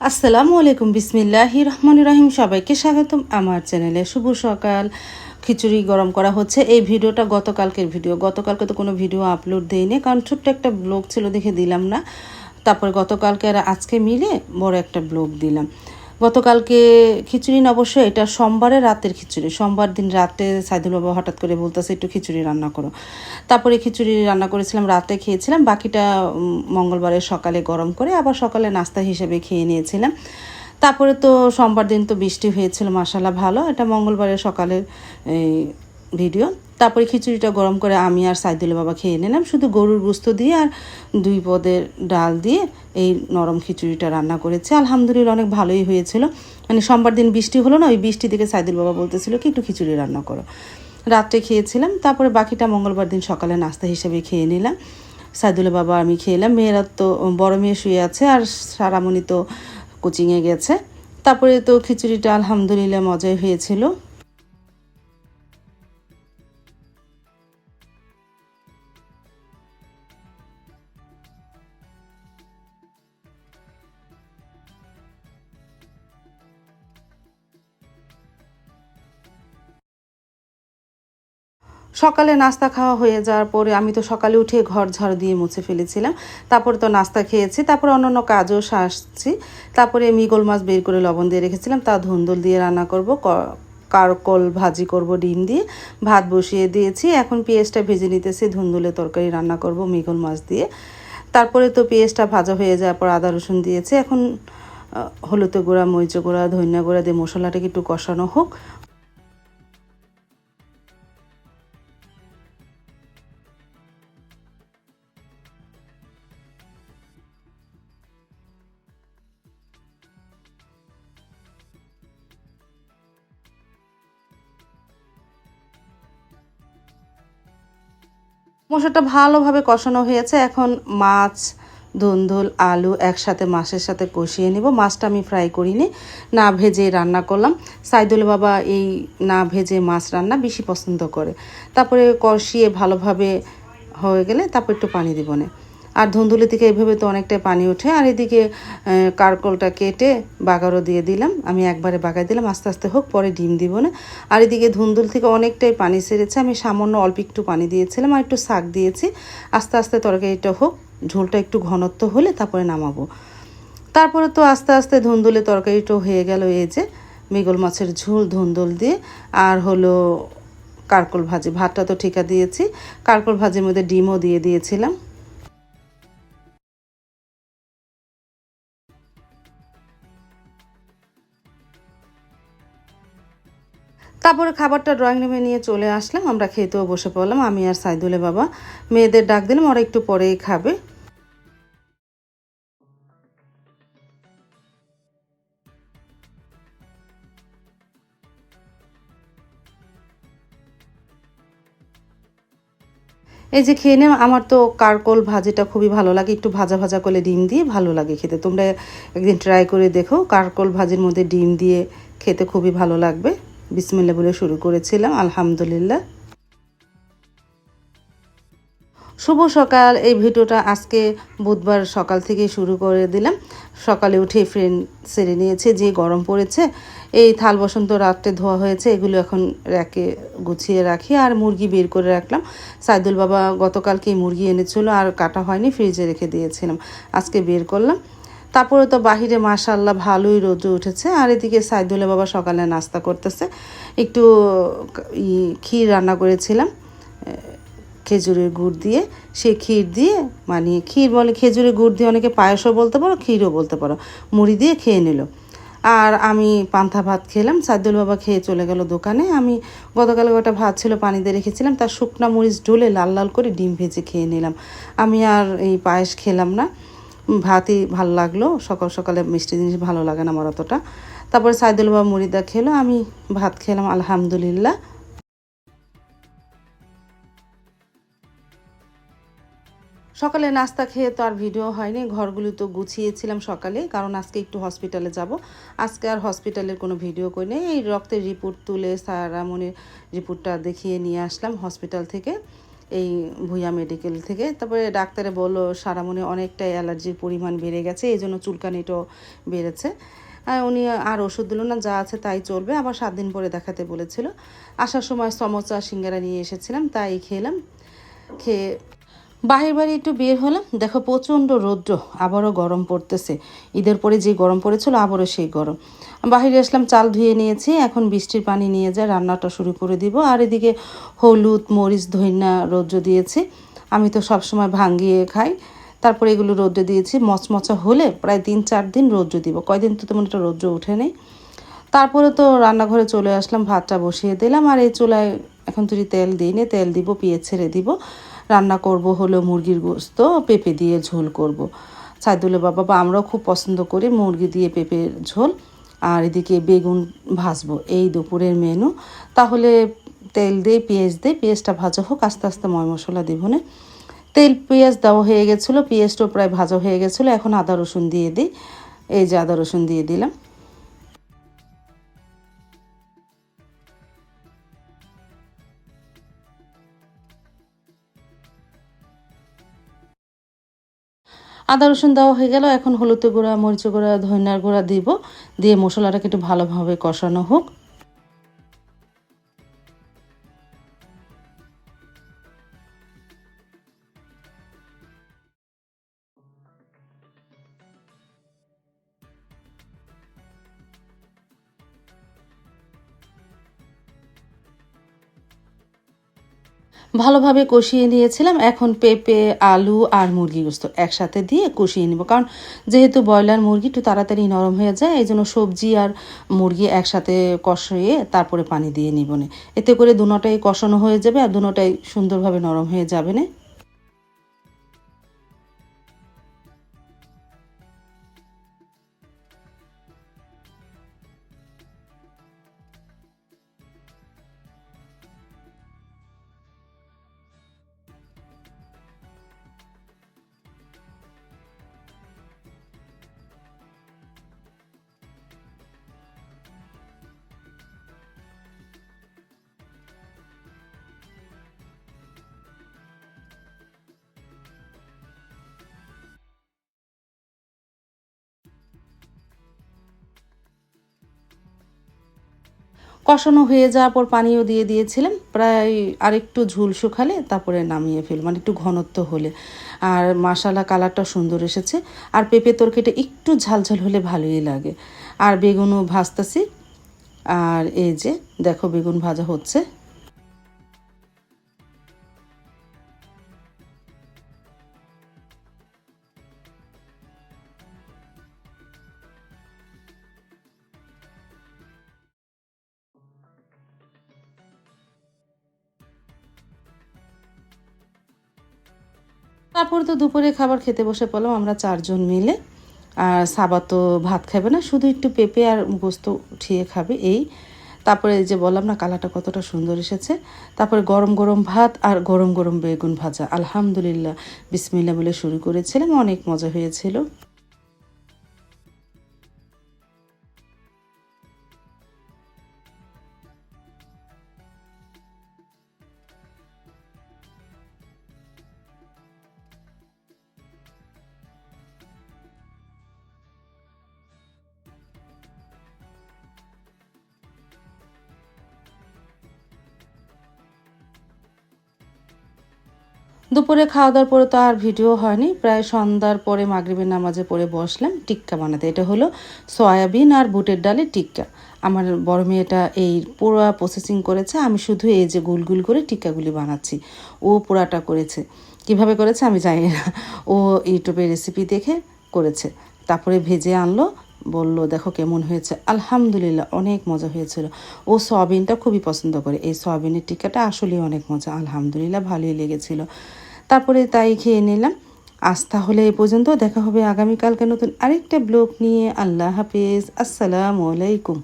আসসালামু আলাইকুম, বিসমিল্লাহির রহমানির রহিম। সবাইকে স্বাগতম আমার চ্যানেলে। শুভ সকাল। খিচুড়ি গরম করা হচ্ছে। এই ভিডিওটা গতকালকের ভিডিও। গতকালকে তো কোনো ভিডিও আপলোড দেইনি, কারণ ছোট্ট একটা ব্লগ ছিল দেখে দিলাম না। তারপর গতকালকে আর আজকে মিলে বড় একটা ব্লগ দিলাম। গতকালকে খিচুড়ি না, অবশ্য এটা সোমবারের রাতের খিচুড়ি। সোমবার দিন রাতে সাইদুল বাবা হঠাৎ করে বলতেছে একটু খিচুড়ি রান্না করো। তারপরে খিচুড়ি রান্না করেছিলাম, রাতে খেয়েছিলাম, বাকিটা মঙ্গলবারের সকালে গরম করে আবার সকালে নাস্তা হিসেবে খেয়ে নিয়েছিলাম। তারপরে তো সোমবার দিন তো বৃষ্টি হয়েছিল, মাশাআল্লাহ ভালো। এটা মঙ্গলবারের সকালের এই ভিডিও। তারপরে খিচুড়িটা গরম করে আমি আর সাইদুল বাবা খেয়ে নিলাম, শুধু গরুর গোস্ত দিয়ে আর 2 পদের ডাল দিয়ে এই নরম খিচুড়িটা রান্না করেছি। আলহামদুলিল্লাহ অনেক ভালোই হয়েছিল। মানে সোমবার দিন বৃষ্টি হলো না, ওই বৃষ্টি থেকে সাইদুল বাবা বলতেছিল কি একটু খিচুড়ি রান্না করো। রাত্রে খেয়েছিলাম, তারপরে বাকিটা মঙ্গলবার দিন সকালে নাস্তা হিসেবে খেয়ে নিলাম। সাইদুল বাবা আমি খেলাম। মেয়েরা তো, বড় মেয়ে শুয়ে আছে আর সারামণি তো কোচিংয়ে গেছে। তারপরে তো খিচুড়িটা আলহামদুলিল্লাহ মজাই হয়েছিল। সকালে নাস্তা খাওয়া হয়ে যাওয়ার পরে আমি তো সকালে উঠে ঘর ঝাড়ু দিয়ে মুছে ফেলেছিলাম। তারপরে তো নাস্তা খেয়েছি, তারপরে অন্যান্য কাজও সারছি। তারপরে মৃগেল মাছ বের করে লবণ দিয়ে রেখেছিলাম, তা ধুন্দুল দিয়ে রান্না করব। কারকল ভাজি করব ডিম দিয়ে। ভাত বসিয়ে দিয়েছি, এখন পেঁয়াজটা ভেজে নিতেছি। ধুন্দুলের তরকারি রান্না করব মৃগেল মাছ দিয়ে। তারপরে তো পেঁয়াজটা ভাজা হয়ে যাওয়ার পর আদা রসুন দিয়েছি। এখন হলুদ গুঁড়া, মরিচ গুঁড়া, ধনিয়া গুঁড়া দিয়ে মশলাটাকে একটু কষানো হোক। মশলাটা ভালোভাবে কষানো হয়েছে। এখন মাছ, ধুন্দুল, আলু একসাথে মাছের সাথে কষিয়ে নিব। মাছটা আমি ফ্রাই করিনি, না ভেজে রান্না করলাম। সাইদুল বাবা এই না ভেজে মাছ রান্না বেশি পছন্দ করে। তারপরে কষিয়ে ভালোভাবে হয়ে গেলে তারপর একটু পানি দিব না। আর ধুন্দুলি থেকে এইভাবে তো অনেকটাই পানি ওঠে। আর এদিকে কারকলটা কেটে বাগারও দিয়ে দিলাম। আমি একবারে বাগাই দিলাম, আস্তে আস্তে হোক, পরে ডিম দিব না। আর এদিকে ধুন্দুল থেকে অনেকটাই পানি ছেড়েছে, আমি সামান্য অল্প একটু পানি দিয়েছিলাম আর একটু শাক দিয়েছি। আস্তে আস্তে তরকারিটা হোক, ঝোলটা একটু ঘনত্ব হলে তারপরে নামাবো। তারপরে তো আস্তে আস্তে ধুন্দুলের তরকারিটাও হয়ে গেল। এই যে মৃগেল মাছের ঝোল ধুন্দুল দিয়ে, আর হলো কারকল ভাজি। ভাতটা তো ঠিকা দিয়েছি, কারকল ভাজির মধ্যে ডিমও দিয়ে দিয়েছিলাম। তারপরে খাবারটা ড্রয়িং রুমে নিয়ে চলে আসলাম, আমরা খেতেও বসে পড়লাম। আমি আর সাইদুলে বাবা মেয়েদের ডাক দিলাম, ওরা একটু পরেই খাবে। এই যে খেয়ে নেম। আমার তো কারকল ভাজিটা খুবই ভালো লাগে, একটু ভাজা ভাজা করে ডিম দিয়ে ভালো লাগে খেতে। তোমরা একদিন ট্রাই করে দেখো, কারকল ভাজির মধ্যে ডিম দিয়ে খেতে খুবই ভালো লাগবে। বিসমিল্লাহ বলে শুরু করেছিলাম, আলহামদুলিল্লাহ। শুভ সকাল। এই ভিডিওটা আজকে বুধবার সকাল থেকে শুরু করে দিলাম। সকালে উঠে ফ্রেন্ড সেরে নিয়েছে, যে গরম পড়েছে। এই থাল বাসন তো রাত্রে ধোয়া হয়েছে, এগুলো এখন র্যাকে গুছিয়ে রাখি। আর মুরগি বের করে রাখলাম। সাইদুল বাবা গতকালকে মুরগি এনেছিল, আর কাটা হয়নি, ফ্রিজে রেখে দিয়েছিলাম, আজকে বের করলাম। তারপরে তো বাহিরে মাশাআল্লাহ ভালোই রোদ উঠেছে। আর এদিকে সাইদুলের বাবা সকালে নাস্তা করতেছে। একটু ক্ষীর রান্না করেছিলাম খেজুরের গুড় দিয়ে। সেই ক্ষীর দিয়ে, মানে ক্ষীর বলে, খেজুরের গুড় দিয়ে অনেকে পায়েসও বলতে পারো, ক্ষীরও বলতে পারো, মুড়ি দিয়ে খেয়ে নিল। আর আমি পান্তা ভাত খেলাম। সাইদুল বাবা খেয়ে চলে গেল দোকানে। আমি গতকাল ওটা ভাত ছিল পানি দিয়ে রেখেছিলাম, তার শুকনা মরিচ ঢুলে লাল লাল করে ডিম ভেজে খেয়ে নিলাম। আমি আর এই পায়েস খেলাম না, ভাতই ভালো লাগলো। সকাল সকালে মিষ্টি জিনিস ভালো লাগে না আমার অতটা। তারপরে সাইদুল বাবা মুড়িদা খেলো, আমি ভাত খেলাম, আলহামদুলিল্লাহ। সকালে নাস্তা খেয়ে তো আর ভিডিও হয়নি, ঘরগুলি তো গুছিয়েছিলাম সকালে, কারণ আজকে একটু হসপিটালে যাব। আজকে আর হসপিটালের কোনো ভিডিও করি নেই। এই রক্তের রিপোর্ট তুলে সারামণির রিপোর্টটা দেখিয়ে নিয়ে আসলাম হসপিটাল থেকে। এই ভুঁইয়া মেডিকেল থেকে। তারপরে ডাক্তারে বললো সারামনে অনেকটাই অ্যালার্জির পরিমাণ বেড়ে গেছে, এই জন্য চুলকানিটাও বেড়েছে। উনি আর ওষুধ দিল না, যা আছে তাই চলবে, আবার 7 দিন পরে দেখাতে বলেছিল। আসার সময় সমোসা সিঙ্গারা নিয়ে এসেছিলাম, তাই খেলাম। খেয়ে বাহির বাড়ি একটু বের হলাম, দেখো প্রচণ্ড রৌদ্র, আবারও গরম পড়তেছে। ঈদের পরে যে গরম পড়েছিল আবারও সেই গরম। বাহিরে আসলাম, চাল ধুয়ে নিয়েছি, এখন বৃষ্টির পানি নিয়ে যায় রান্নাটা শুরু করে দিব। আর এদিকে হলুদ মরিচ ধইনা রৌদ্র দিয়েছি, আমি তো সবসময় ভাঙ্গিয়ে খাই। তারপরে এগুলো রৌদ্র দিয়েছি, মচমচা হলে প্রায় 3-4 দিন রৌদ্র দিব, কয়দিন তো তেমন একটা রৌদ্র উঠে নেই। তারপরে তো রান্নাঘরে চলে আসলাম, ভাতটা বসিয়ে দিলাম। আর এই চুলায় এখন তুই তেল দিই নে, তেল দিব, পেঁয়াজ ছেড়ে দিব। রান্না করব হলো মুরগির গোস্ত, পেঁপে দিয়ে ঝোল করব। সাইদুলের বাবা বা আমরাও খুব পছন্দ করি মুরগি দিয়ে পেঁপের ঝোল। আর এদিকে বেগুন ভাজবো, এই দুপুরের মেনু। তাহলে তেল দিয়ে পেঁয়াজ দিয়ে, পেঁয়াজটা ভাজা হোক, আস্তে আস্তে ময় মশলা দিব না। তেল পেঁয়াজ দেওয়া হয়ে গেছিলো, পেঁয়াজটাও প্রায় ভাজা হয়ে গেছিলো। এখন আদা রসুন দিয়ে দিই, এই যে আদা রসুন দিয়ে দিলাম। আদা রসুন দেওয়া হয়ে গেল, এখন হলুদের গুঁড়া মরিচের গুঁড়া ধনিয়ার গুঁড়া দিব, দিয়ে মশলাটাকে একটু ভালোভাবে কষানো হোক। ভালোভাবে কষিয়ে নিয়েছিলাম, এখন পেঁপে আলু আর মুরগি গোস্ত একসাথে দিয়ে কষিয়ে নিব, কারণ যেহেতু ব্রয়লার মুরগি একটু তাড়াতাড়ি নরম হয়ে যায়, এই জন্য সবজি আর মুরগি একসাথে কষিয়ে তারপরে পানি দিয়ে নিব না। এতে করে দুটোটাই কষানো হয়ে যাবে আর দুটোটাই সুন্দরভাবে নরম হয়ে যাবে না। কষানো হয়ে যাওয়ার পর পানিও দিয়ে দিয়েছিলাম, প্রায় আরেকটু ঝুল শুকালে তারপরে নামিয়ে ফেল, মানে একটু ঘনত্ব হলে। আর মশালা কালারটা সুন্দর এসেছে। আর পেঁপে তরকারিটা একটু ঝালঝাল হলে ভালোই লাগে। আর বেগুনও ভাজতেছি, আর এই যে দেখো বেগুন ভাজা হচ্ছে। তারপর তো দুপুরে খাবার খেতে বসে পড়লাম আমরা 4 জন মিলে। আর সাবা তো ভাত খাবে না, শুধু একটু পেঁপে আর গোস্ত উঠিয়ে খাবে এই। তারপরে এই যে বললাম না কালারটা কতটা সুন্দর এসেছে। তারপরে গরম গরম ভাত আর গরম গরম বেগুন ভাজা, আলহামদুলিল্লাহ বিসমিল্লাহ বলে শুরু করেছিলাম, অনেক মজা হয়েছিল। দুপুরে খাওয়া দাওয়ার পরে তো আর ভিডিও হয়নি, প্রায় সন্ধ্যার পরে মাগরিবের নামাজে পড়ে বসলাম টিক্কা বানাতে। এটা হলো সয়াবিন আর বুটের ডালের টিক্কা। আমার বড় মেয়েটা এই পুরো প্রসেসিং করেছে, আমি শুধু এই যে গুলগুল করে টিক্কাগুলি বানাচ্ছি, ও পুরাটা করেছে। কিভাবে করেছে আমি জানি না, ও ইউটিউবে রেসিপি দেখে করেছে। তারপরে ভেজে আনলো, বলল দেখো কেমন হয়েছে, আলহামদুলিল্লাহ অনেক মজা হয়েছিল। ও সয়াবিনটা খুবই পছন্দ করে, এই সয়াবিনের টিক্কাটা আসলেই অনেক মজা, আলহামদুলিল্লাহ ভালোই লেগেছিল। তারপরে তাই খেয়ে নিলাম। আজ তাহলে এই পর্যন্ত, দেখা হবে আগামীকালকে নতুন আরেকটা ব্লগ নিয়ে। আল্লাহ হাফেজ, আসসালামু আলাইকুম।